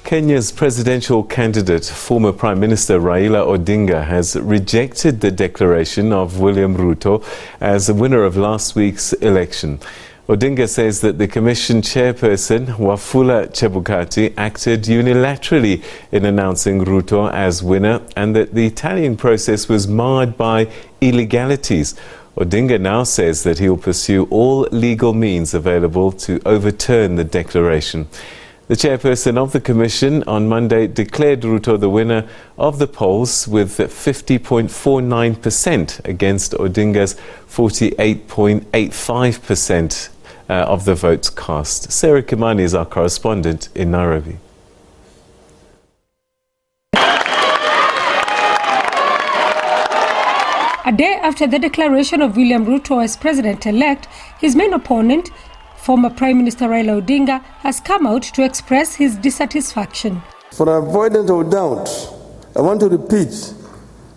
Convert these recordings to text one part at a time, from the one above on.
Kenya's presidential candidate, former Prime Minister Raila Odinga, has rejected the declaration of William Ruto as the winner of last week's election. Odinga says that the Commission Chairperson, Wafula Chebukati, acted unilaterally in announcing Ruto as winner and that the tallying process was marred by illegalities. Odinga now says that he will pursue all legal means available to overturn the declaration. The chairperson of the commission on Monday declared Ruto the winner of the polls with 50.49% against Odinga's 48.85% of the votes cast. Sarah Kimani is our correspondent in Nairobi. A day after the declaration of William Ruto as president-elect, his main opponent, former Prime Minister Raila Odinga, has come out to express his dissatisfaction. For avoidance of doubt, I want to repeat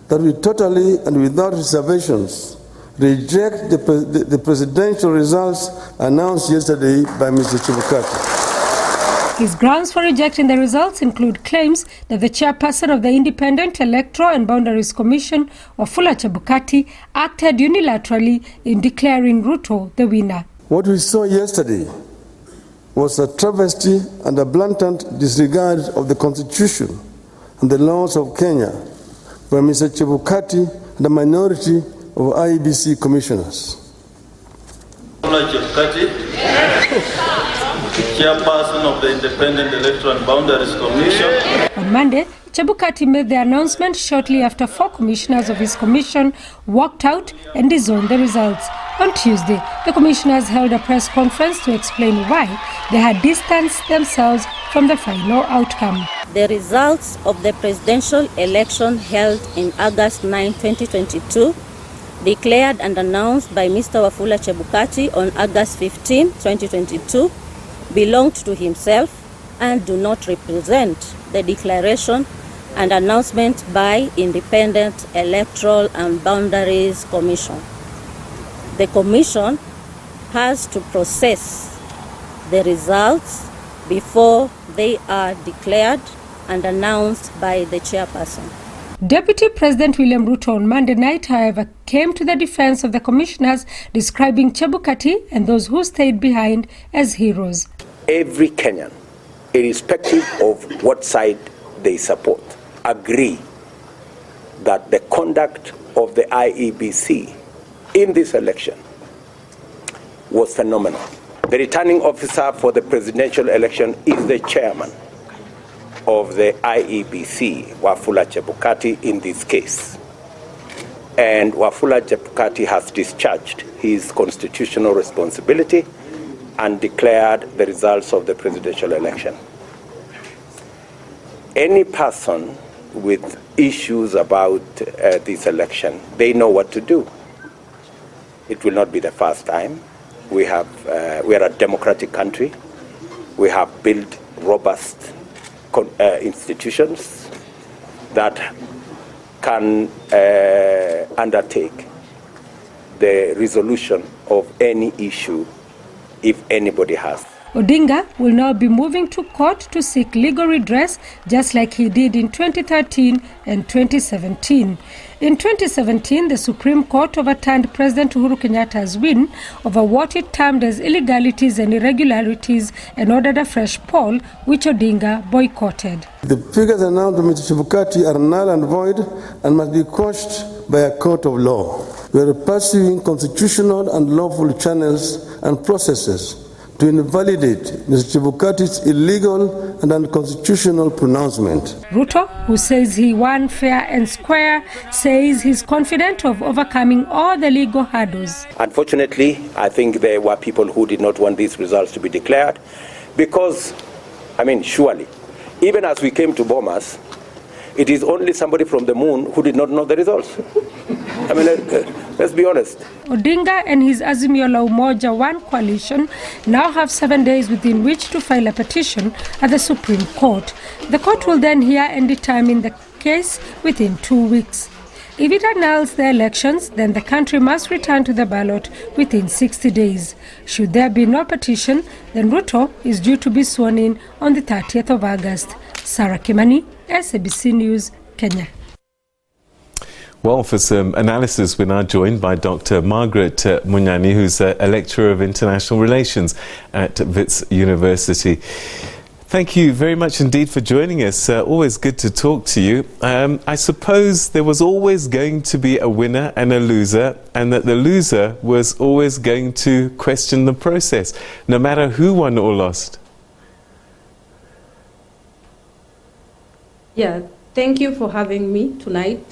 that we totally and without reservations reject the presidential results announced yesterday by Mr. Chebukati. His grounds for rejecting the results include claims that the chairperson of the Independent Electoral and Boundaries Commission, Wafula Chebukati, acted unilaterally in declaring Ruto the winner. What we saw yesterday was a travesty and a blatant disregard of the Constitution and the laws of Kenya by Mr. Chebukati and a minority of IEBC commissioners. Wafula Chebukati, Chairperson of the Independent Electoral and Boundaries Commission. On Monday, Chebukati made the announcement shortly after 4 commissioners of his commission walked out and disowned the results. On Tuesday, the commissioners held a press conference to explain why they had distanced themselves from the final outcome. The results of the presidential election held in August 9, 2022, declared and announced by Mr. Wafula Chebukati on August 15, 2022, belonged to himself and do not represent the declaration and announcement by Independent Electoral and Boundaries Commission. The Commission has to process the results before they are declared and announced by the chairperson. Deputy President William Ruto on Monday night, however, came to the defense of the commissioners, describing Chebukati and those who stayed behind as heroes. Every Kenyan, irrespective of what side they support, agree that the conduct of the IEBC in this election was phenomenal. The returning officer for the presidential election is the chairman of the IEBC, Wafula Chebukati, in this case. And Wafula Chebukati has discharged his constitutional responsibility and declared the results of the presidential election. Any person with issues about this election, they know what to do. It will not be the first time. We are a democratic country. We have built robust institutions that can undertake the resolution of any issue if anybody has. Odinga will now be moving to court to seek legal redress, just like he did in 2013 and 2017. In 2017, the Supreme Court overturned President Uhuru Kenyatta's win over what it termed as illegalities and irregularities and ordered a fresh poll, which Odinga boycotted. The figures announced by Mr. Chebukati are null and void and must be quashed by a court of law. We are pursuing constitutional and lawful channels and processes to invalidate Mr. Chebukati's illegal and unconstitutional pronouncement. Ruto, who says he won fair and square, says he's confident of overcoming all the legal hurdles. Unfortunately, I think there were people who did not want these results to be declared because, surely, even as we came to Bomas, it is only somebody from the moon who did not know the results. Let's be honest. Odinga and his Azimio la Umoja One coalition now have 7 days within which to file a petition at the Supreme Court. The court will then hear and determine the case within 2 weeks. If it annuls the elections, then the country must return to the ballot within 60 days. Should there be no petition, then Ruto is due to be sworn in on the 30th of August. Sarah Kimani, SABC News, Kenya. Well, for some analysis, we're now joined by Dr. Margaret Monyani, who's a lecturer of international relations at Wits University. Thank you very much indeed for joining us. Always good to talk to you. I suppose there was always going to be a winner and a loser, and that the loser was always going to question the process, no matter who won or lost. Yeah, thank you for having me tonight.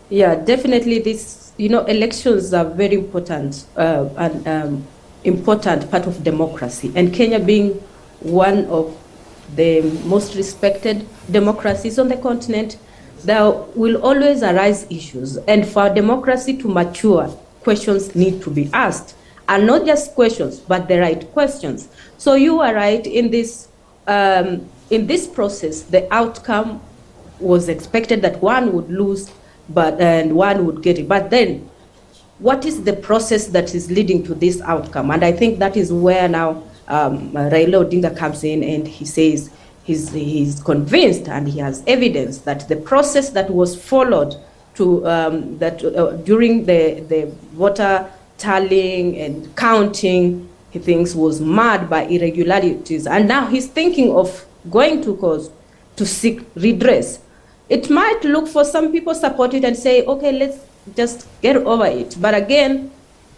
Yeah, definitely this, elections are very important and important part of democracy. And Kenya being one of the most respected democracies on the continent, there will always arise issues. And for democracy to mature, questions need to be asked. And not just questions, but the right questions. So you are right, in this process, the outcome was expected that one would lose and one would get it. But then, what is the process that is leading to this outcome? And I think that is where now Raila Odinga comes in, and he says he's convinced and he has evidence that the process that was followed to during the voter tallying and counting, he thinks was marred by irregularities. And now he's thinking of going to court to seek redress. It might look, for some people support it and say, okay, let's just get over it. But again,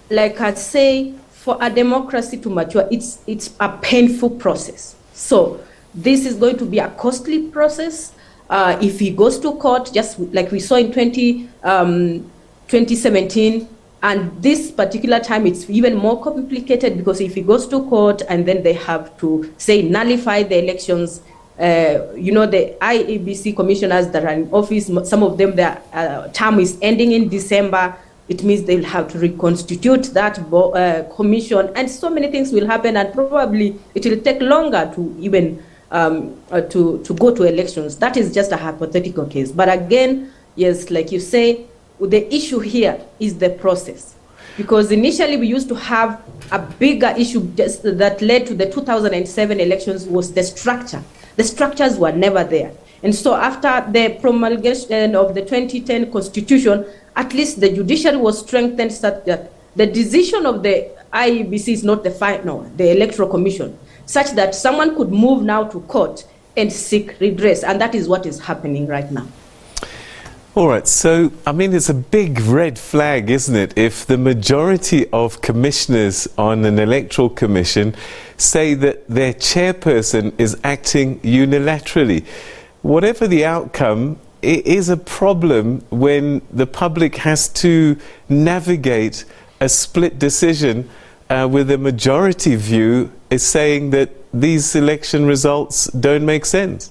like I say, for a democracy to mature, it's a painful process. So this is going to be a costly process. If he goes to court, just like we saw in 2017, and this particular time it's even more complicated, because if he goes to court and then they have to say nullify the elections, the IEBC commissioners that are in office, some of them, their term is ending in December. It means they'll have to reconstitute that commission, and so many things will happen, and probably it will take longer to even to go to elections. That is just a hypothetical case. But again, yes, like you say, the issue here is the process. Because initially we used to have a bigger issue just that led to the 2007 elections was the structure. The structures were never there. And so after the promulgation of the 2010 constitution, at least the judiciary was strengthened such that the decision of the IEBC is not the final, the electoral commission, such that someone could move now to court and seek redress. And that is what is happening right now. All right, so, it's a big red flag, isn't it, if the majority of commissioners on an electoral commission say that their chairperson is acting unilaterally. Whatever the outcome, it is a problem when the public has to navigate a split decision with a majority view is saying that these election results don't make sense.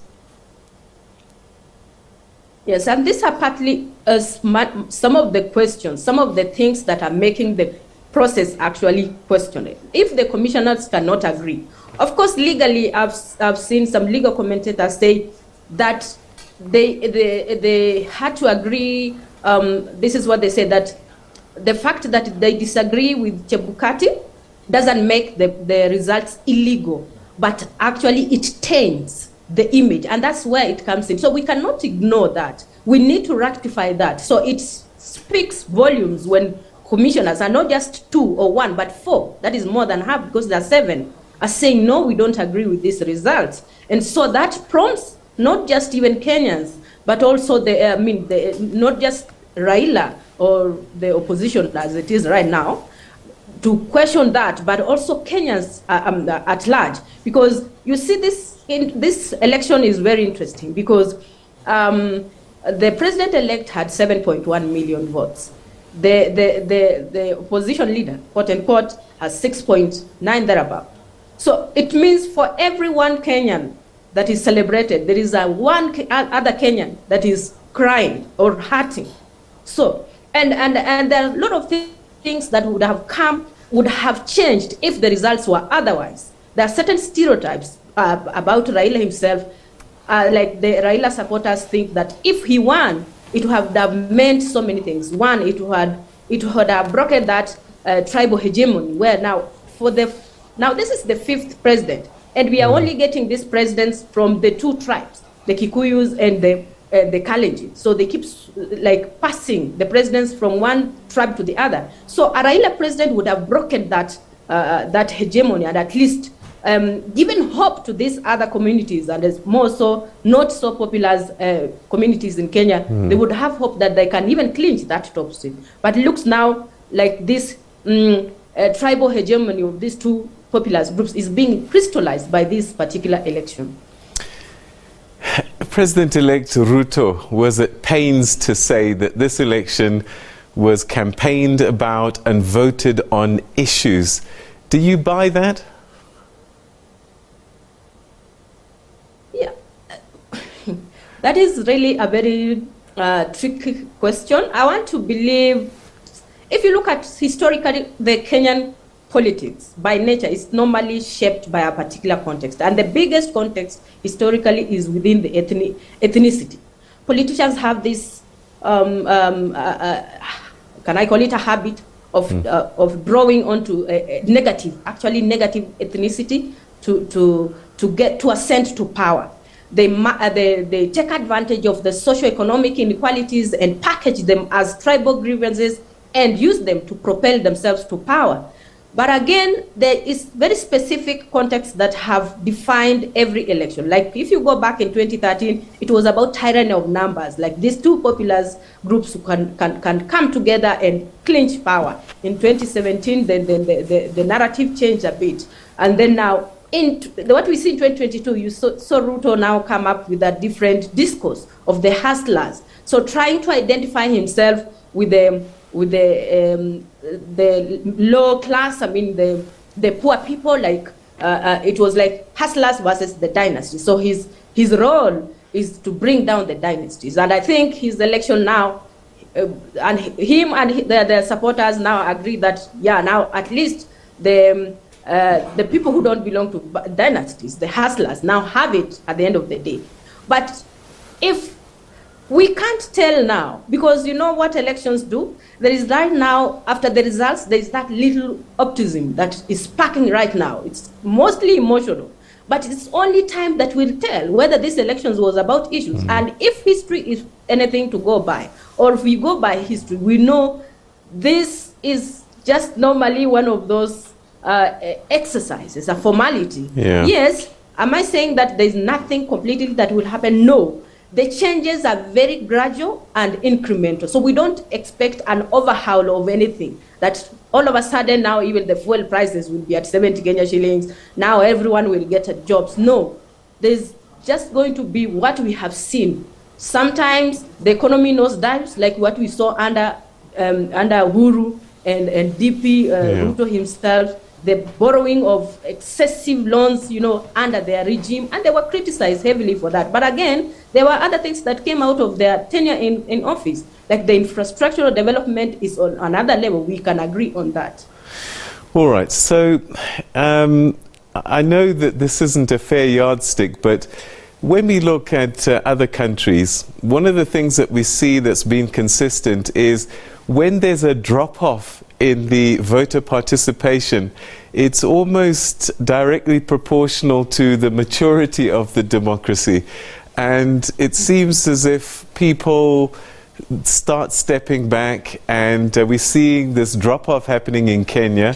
Yes, and these are partly some of the questions, some of the things that are making the process actually questionable. If the commissioners cannot agree, of course, legally, I've seen some legal commentators say that they had to agree. This is what they say, that the fact that they disagree with Chebukati doesn't make the results illegal, but actually it taints the image, and that's where it comes in. So we cannot ignore that. We need to rectify that. So it speaks volumes when commissioners are not just 2 or 1, but 4. That is more than half, because there are 7 are saying, no, we don't agree with these results. And so that prompts not just even Kenyans, but also not just Raila or the opposition as it is right now, to question that, but also Kenyans at large. Because you see, this election is very interesting, because the president-elect had 7.1 million votes. The opposition leader, quote unquote, has 6.9 thereabout. So it means for every one Kenyan that is celebrated, there is one other Kenyan that is crying or hurting. So, and there are a lot of things that would have changed if the results were otherwise. There are certain stereotypes about Raila himself, like the Raila supporters think that if he won, it would have meant so many things. One, it would have broken that tribal hegemony, where now this is the 5th president, and we are only getting these presidents from the 2 tribes, the Kikuyus and the Kalenjin. So they keep like passing the presidents from one tribe to the other. So a Raila president would have broken that hegemony, and at least given hope to these other communities, and as more so not so popular communities in Kenya. They would have hope that they can even clinch that top seat. But it looks now like this tribal hegemony of these 2 populist groups is being crystallized by this particular election. President-elect Ruto was at pains to say that this election was campaigned about and voted on issues. Do you buy that? Yeah, that is really a very tricky question. I want to believe, if you look at historically the Kenyan politics by nature is normally shaped by a particular context, and the biggest context historically is within the ethnicity. Politicians have this, can I call it a habit of drawing onto a negative ethnicity to get to ascend to power. They take advantage of the socio-economic inequalities and package them as tribal grievances and use them to propel themselves to power. But again, there is very specific contexts that have defined every election. Like if you go back in 2013, it was about tyranny of numbers. Like these 2 populist groups can come together and clinch power. In 2017, then the narrative changed a bit. And then now, what we see in 2022, you saw Ruto now come up with a different discourse of the hustlers. So trying to identify himself with the low class, I mean the poor people, like it was like hustlers versus the dynasty. So his role is to bring down the dynasties. And I think his election now, and him and their supporters now agree that, yeah, now at least the people who don't belong to dynasties, the hustlers, now have it at the end of the day. But if we can't tell now, because you know what elections do? There is right now, after the results, there is that little optimism that is sparking right now. It's mostly emotional, but it's only time that will tell whether this elections was about issues. And if history is anything to go by, or if we go by history, we know this is just normally one of those exercises, a formality. Yeah. Yes, am I saying that there's nothing completely that will happen? No. The changes are very gradual and incremental. So we don't expect an overhaul of anything, that all of a sudden now even the fuel prices will be at 70 Kenya shillings. Now everyone will get jobs. No, there's just going to be what we have seen. Sometimes the economy nosedives, like what we saw under Uhuru and DP Ruto himself, the borrowing of excessive loans, under their regime, and they were criticized heavily for that. But again, there were other things that came out of their tenure in office, like the infrastructural development is on another level. We can agree on that. All right. So I know that this isn't a fair yardstick, but when we look at other countries, one of the things that we see that's been consistent is when there's a drop-off in the voter participation, it's almost directly proportional to the maturity of the democracy. And it seems as if people start stepping back, and we're seeing this drop-off happening in Kenya,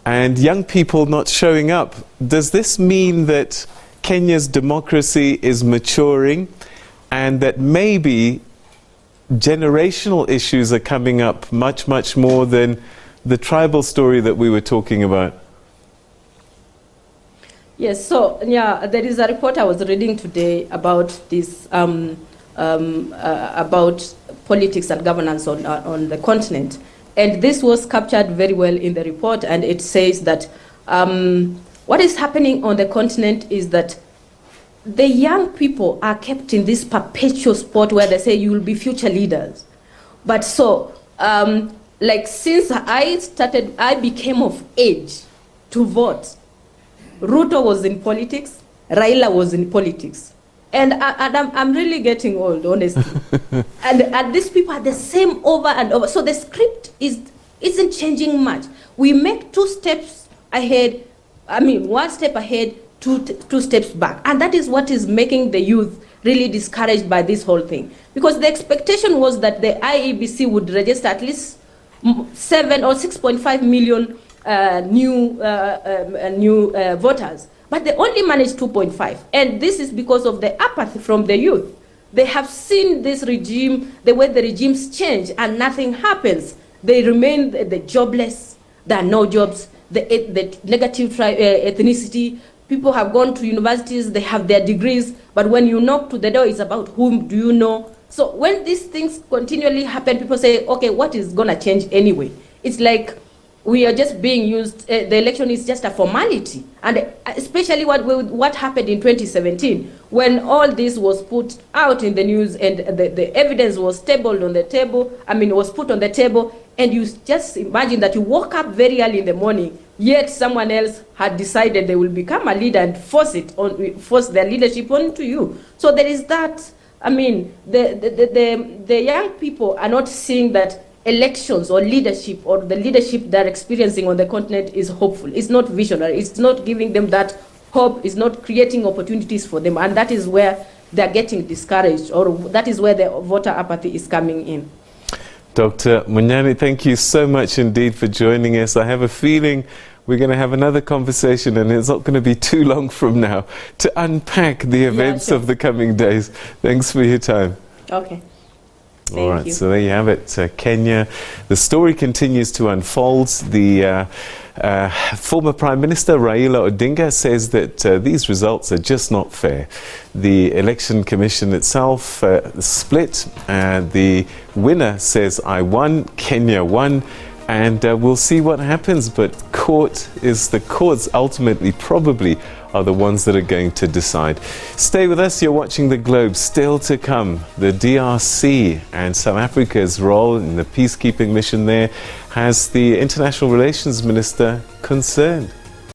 and young people not showing up. Does this mean that Kenya's democracy is maturing, and that maybe generational issues are coming up much, much more than the tribal story that we were talking about? Yes, so yeah, there is a report I was reading today about this, about politics and governance on the continent. And this was captured very well in the report, and it says that what is happening on the continent is that the young people are kept in this perpetual spot where they say you will be future leaders. But so, like since I became of age to vote, Ruto was in politics, Raila was in politics. And I'm really getting old, honestly. and these people are the same over and over. So the script isn't changing much. We make 2 steps ahead, 1 step ahead, two steps back. And that is what is making the youth really discouraged by this whole thing. Because the expectation was that the IEBC would register at least 7 or 6.5 million new voters. But they only managed 2.5. And this is because of the apathy from the youth. They have seen this regime, the way the regimes change, and nothing happens. They remain the jobless, there are no jobs, the negative ethnicity. People have gone to universities, they have their degrees, but when you knock to the door, it's about whom do you know. So when these things continually happen, people say, okay, what is going to change anyway? It's like we are just being used, the election is just a formality. And especially what happened in 2017, when all this was put out in the news and the evidence was tabled on the table, was put on the table, and you just imagine that you woke up very early in the morning, yet someone else had decided they will become a leader and force their leadership onto you. So there is that, the young people are not seeing that elections or leadership or the leadership they're experiencing on the continent is hopeful. It's not visionary. It's not giving them that hope. It's not creating opportunities for them. And that is where they're getting discouraged, or that is where the voter apathy is coming in. Dr. Monyani, thank you so much indeed for joining us. I have a feeling we're going to have another conversation, and it's not going to be too long from now, to unpack the events of the coming days. Thanks for your time. Okay. All right, so there you have it, Kenya. The story continues to unfold. The former Prime Minister Raila Odinga says that these results are just not fair. The Election Commission itself split. The winner says, I won, Kenya won, and we'll see what happens. But the courts ultimately probably are the ones that are going to decide. Stay with us, you're watching The Globe. Still to come, the DRC and South Africa's role in the peacekeeping mission there has the International Relations Minister concerned.